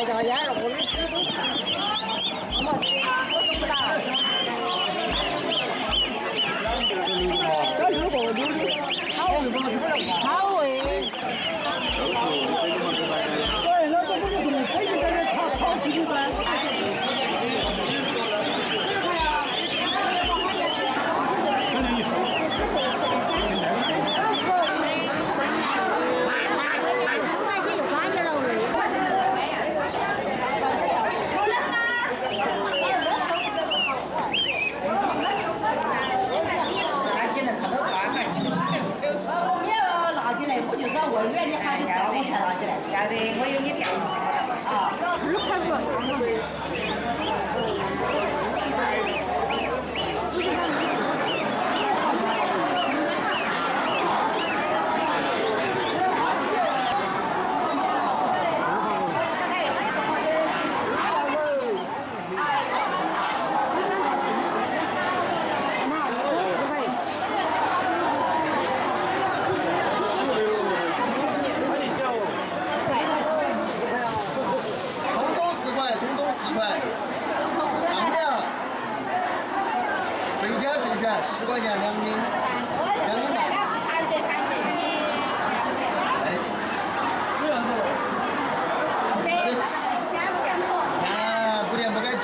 白椒腌肉，我们吃都是。这6个好味。对，那这不是可以在这炒鸡噻。我就是要问你，你还得照我才拿起来。要得，我有你电话。啊，2块5。10块钱2斤，2斤半。哎，这样子。钱不点不给钱。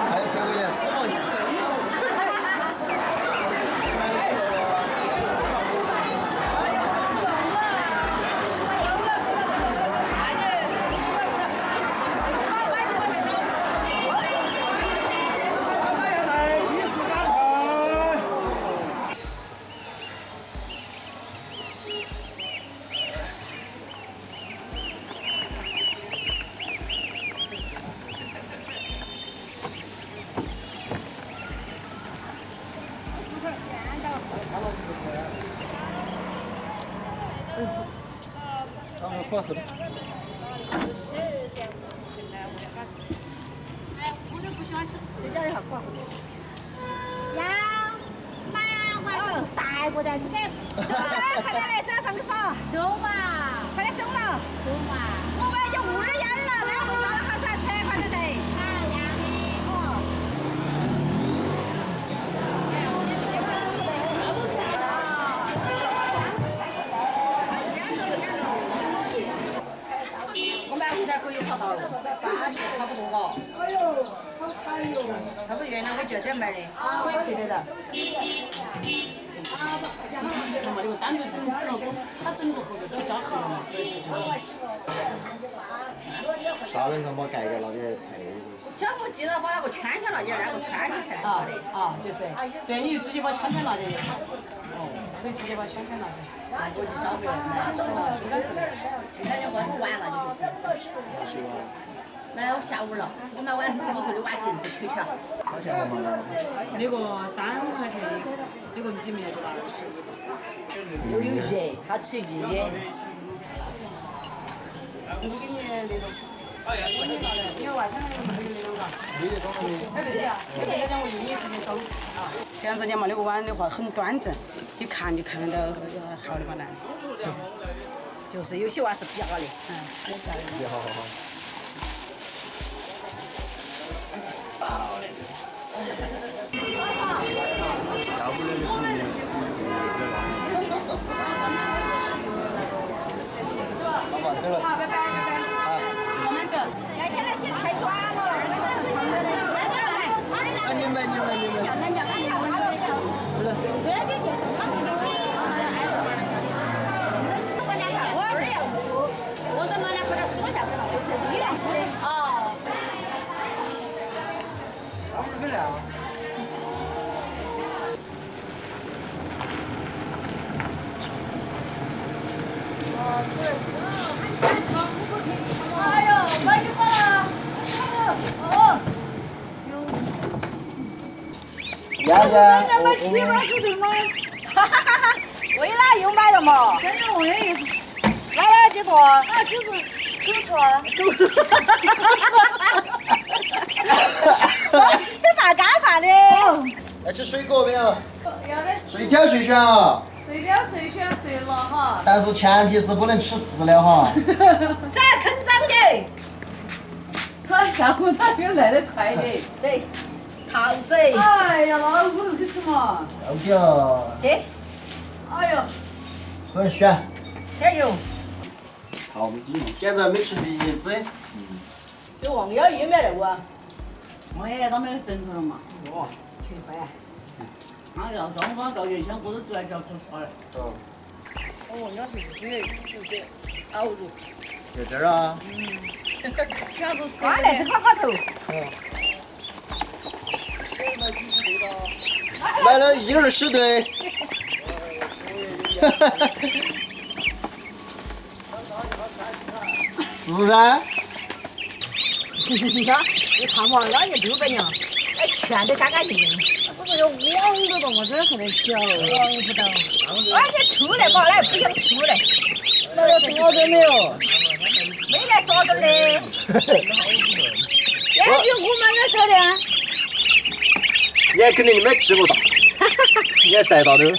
还有100块钱私房钱。过后头。哎，我就不喜欢吃，这家一下过后头。要麻花是晒过的，这个。快点来，走上去耍。走嘛，快点走了。走嘛。我们就5日烟了，来回到了还是要扯快点噻。好呀的。哦。可以跑到了，8圈差不多哦。哎呦，好嗨哟！他不原来我就这买的。啊，我也配得到。他妈的，我单独整了，他整过后头都加厚了，所以就。啥人让我盖个那个配？这我记得把那个圈圈拿起来，那个圈圈配好的。啊，就是。对，你就直接把圈圈拿进去。哦，可以直接把圈圈拿进去。我就少不了。应该是的。感觉我是完了就。来，我下午了，我们晚上屋头的碗尽是缺缺。多少钱我们那个3块钱一个，那个里面就20。又有鱼，他吃鱼。我给你那种。因为外滩那个没有那种嘎。哎，对呀，那个讲我用也是那种。这样子你嘛，那个碗的话很端正，一看就看到好的嘛难。就是有些碗是瘪的，好。老板走了。好，拜拜。我们走。要看那些太短了，那个是长的。你们。走了。我怎么来把它缩下来了？就是你来说的。哦。没了。哎呦，买就好了。哦。丫丫。买7包是对吗？哈哈哈哈！为哪又买了嘛？真的我也。买了几个？啊，就是狗串儿。我稀饭干饭的。来吃水果没有？要得。水挑水选啊。随便睡选睡了哈。但是前提是不能吃饲料哈。这坑长的。他下午哪有来得快的？对，桃子。哎呀，老公去吃嘛。要不要？对。哎呦，快选。加油。好，现在没吃鼻子。有王幺有没有啊？我也当没有整头了嘛。哦，去快啊！那要装装到原先我都住在家头耍了。哦。哦，那是就得熬入。在这儿啊。全部是。放在这炕头。买了120对。是噻。你看嘛，老年600年，哎，全都干干净净。不是有网子的嘛，这还能小。网不到。哎，你出来嘛，来不想出来。那要抓着没有？没来抓着嘞。哎，有我们也晓得啊。你还肯定没吃过大，你还栽到点儿。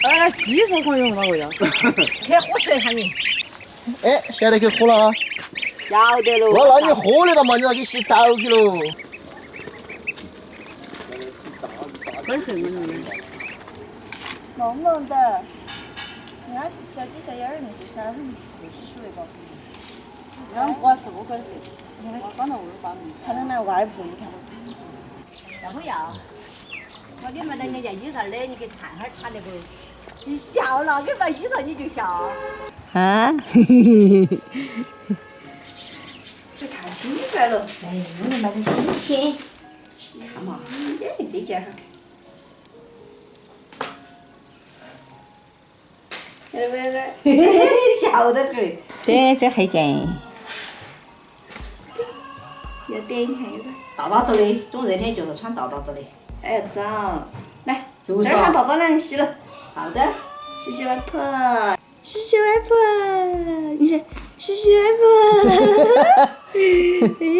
哎，鸡是可以用那个呀。去喝水喊你。哎，现在去喝了啊。要得喽。我那你喝得了嘛？你要给洗澡去喽。很顺的。萌萌的，人家是小鸡小鸭儿那是小就是属于个。然后我是我可以。我刚才我把你。看到那外婆，你看嘛。要不要？我给你们两个件衣裳的，你给看哈儿穿那个。你笑了，给买衣裳你就笑。啊，这看新来了，哎，我们买的新鲜，看嘛，哎，这件哈，笑得很。对，这还件，要点看有点大子的，这种热天就是穿大子的。哎，脏，来，这儿喊宝宝来洗了。好的，谢谢外婆。谢谢外婆，你看，谢谢外婆。哎呀，